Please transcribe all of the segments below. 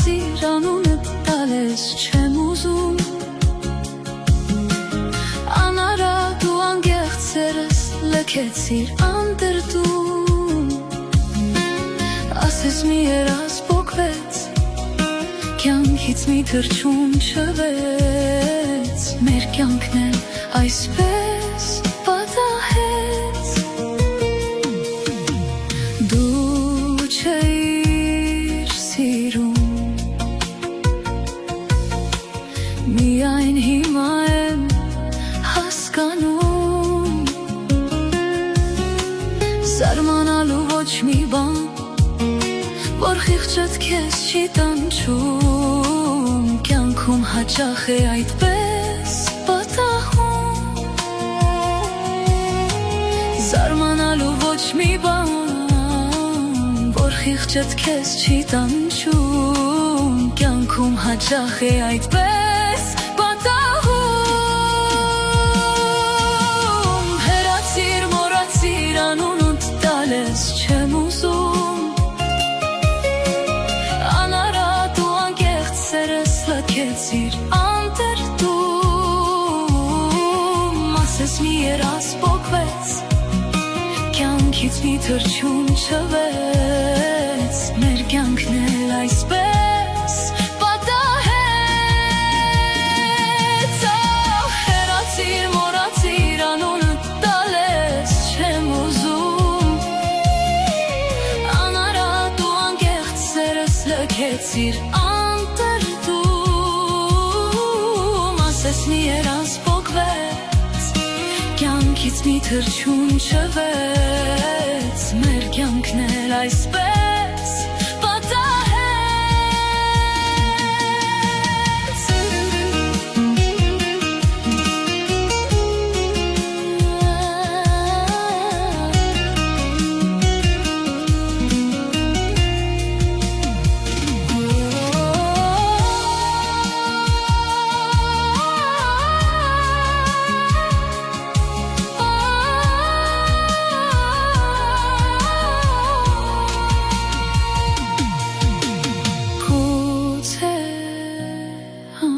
մոռացիր անունը տալես չեմ ուզում Անարատ ու անգեղծ սերս լքեցիր անդրդում Ասես մի երազ պոկվեց Կյանքից մի թռչուն չվեց Մեր կյանքն էլ այսպես պատահեց Դու չէիր սիրում Միայն հիմա եմ հասկանում Զարմանալու ոչ մի բան Որ խիղճդ քեզ չի տանջում Կյանքում հաճախ է այդպես պատահում Զարմանալու ոչ մի բան Որ խիղճդ քեզ չի տանջում Կյանքում հաճախ է այդպես պատահում Հեռացիր, մոռացիր անունդ տալես չեմ ուզում Լքեցիր անդրդում Ասես մի երազ պոկվեց Կյանքից մի թռչուն չվեց Մեր կյանքն էլ այսպես պատահեց Հեռացիր, մոռացիր անունը տալես չեմ ուզում Անարատ ու անգեղծ սերս լքեցիր Ասես մի երազ պոկվեց Կյանքից մի թռչուն չվեց Մեր կյանքն էլ այսպես պատահեց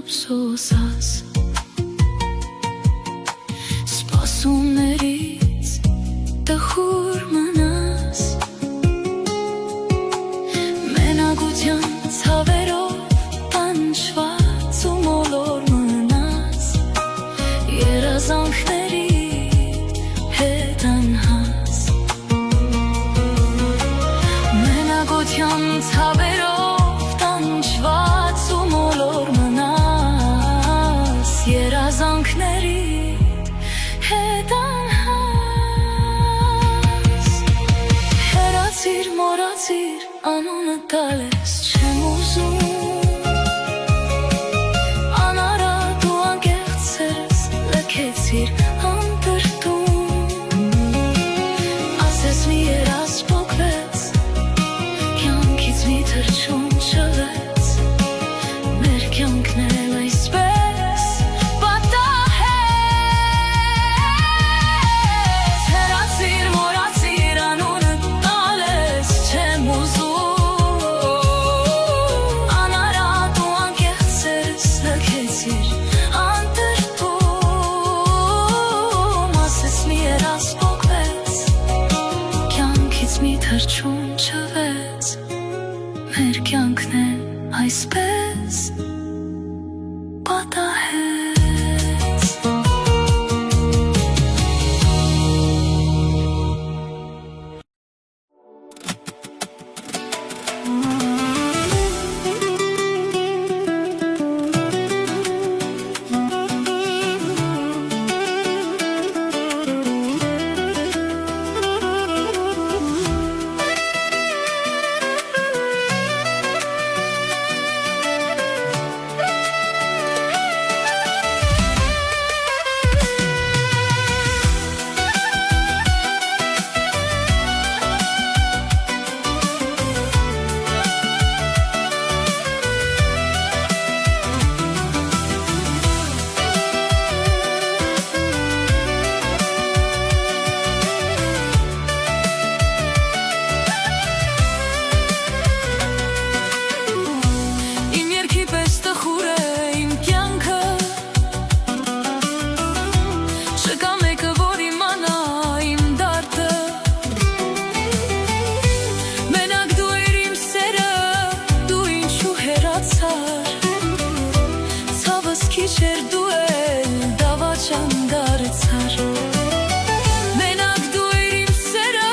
Ափսոսած Սպասումներից տխուր մնաս Մենակության ցավերով տանջված ու մոլոր մնաս Երազանքների հետ անհաս Մենակության ցավերով տանջված ու մոլոր Երազանքների հետ անհաս Հեռացիր, մոռացիր անունը տալես չեմ ուզում Անարատ ու անգեղծ սերս լքեցիր անդրդում Ասես մի երազ պոկվեց Կյանքից մի թռչուն չվեց Մեր կյանքն էլ այսպես Մի թռչուն չվեց Մեր կյանքն էլ այսպես պատահեց քիչեր դու էլ դավաճան դարձար Մենակ դու էր իմ սերը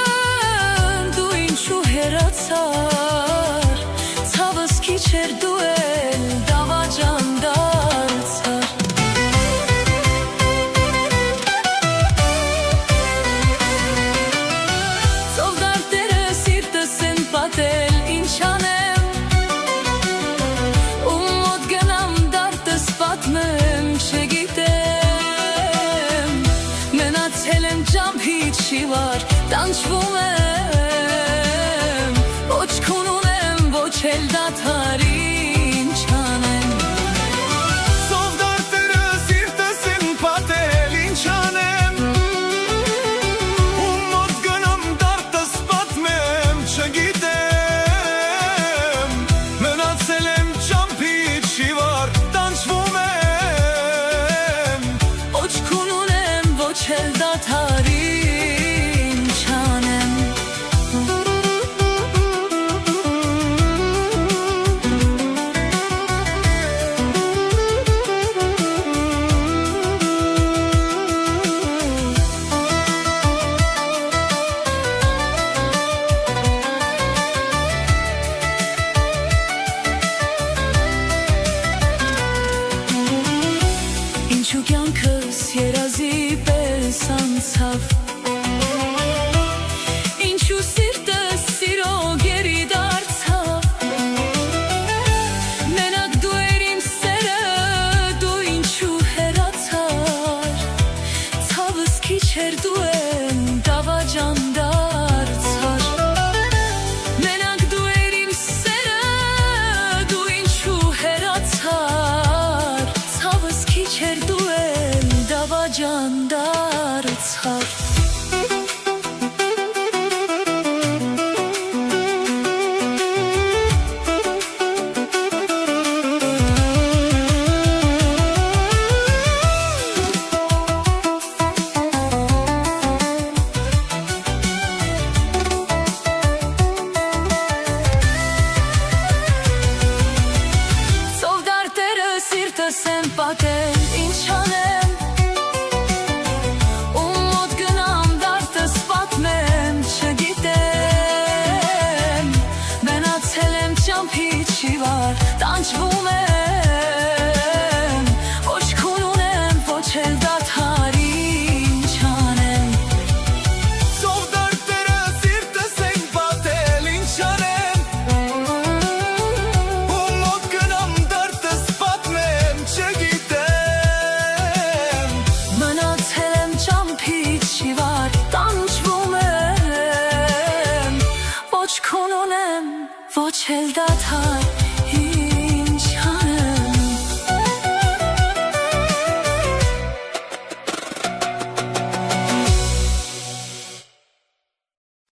դու ինչու հեռացար Ցավս քիչեր դու էլ դավաճան դարձար Ծով դարտերը սիրտս են պատել ինչ անեմ Պատմեմ չգիտեմ Մնացել եմ ճամփից շիվար Տանջվում եմ Ոչ քուն ունեմ ոչ էլ դադար ինչ անեմ Ծով դարտերը սիրտս են պատել ինչ անեմ Ում մոտ գնամ դարտս պատմեմ չգիտեմ Մնացել եմ ճամփից շիվար Չել դադար ինչ անեմ Ինչու կյանքս երազի պես անցավ Ինչու սիրտս սիրո գերի դարձավ Մենակ դու էր իմ սերը դու ինչու հեռացար Ցավս քիչեր դու էլ դավաճան դարձար Մենակ դու էր իմ սերը դու ինչու հեռացար Ցավս քիչեր դու էլ դավաճան դարձար Ծով դարտերը սիրտս են պատել ինչ անեմ Ում մոտ գնամ դարտս պատմեմ չգիտեմ Մնացել եմ ճամփից շիվար տանջվում եմ Ոչ քուն ունեմ ոչ էլ դադար ինչ անեմ Ծով դարտերը սիրտս են պատել ինչ անեմ Ում մոտ գնամ դարտս պատմեմ չգիտեմ Մնացել եմ ճամփից շիվար տանջվում եմ Ոչ քուն ունեմ ոչ էլ դադար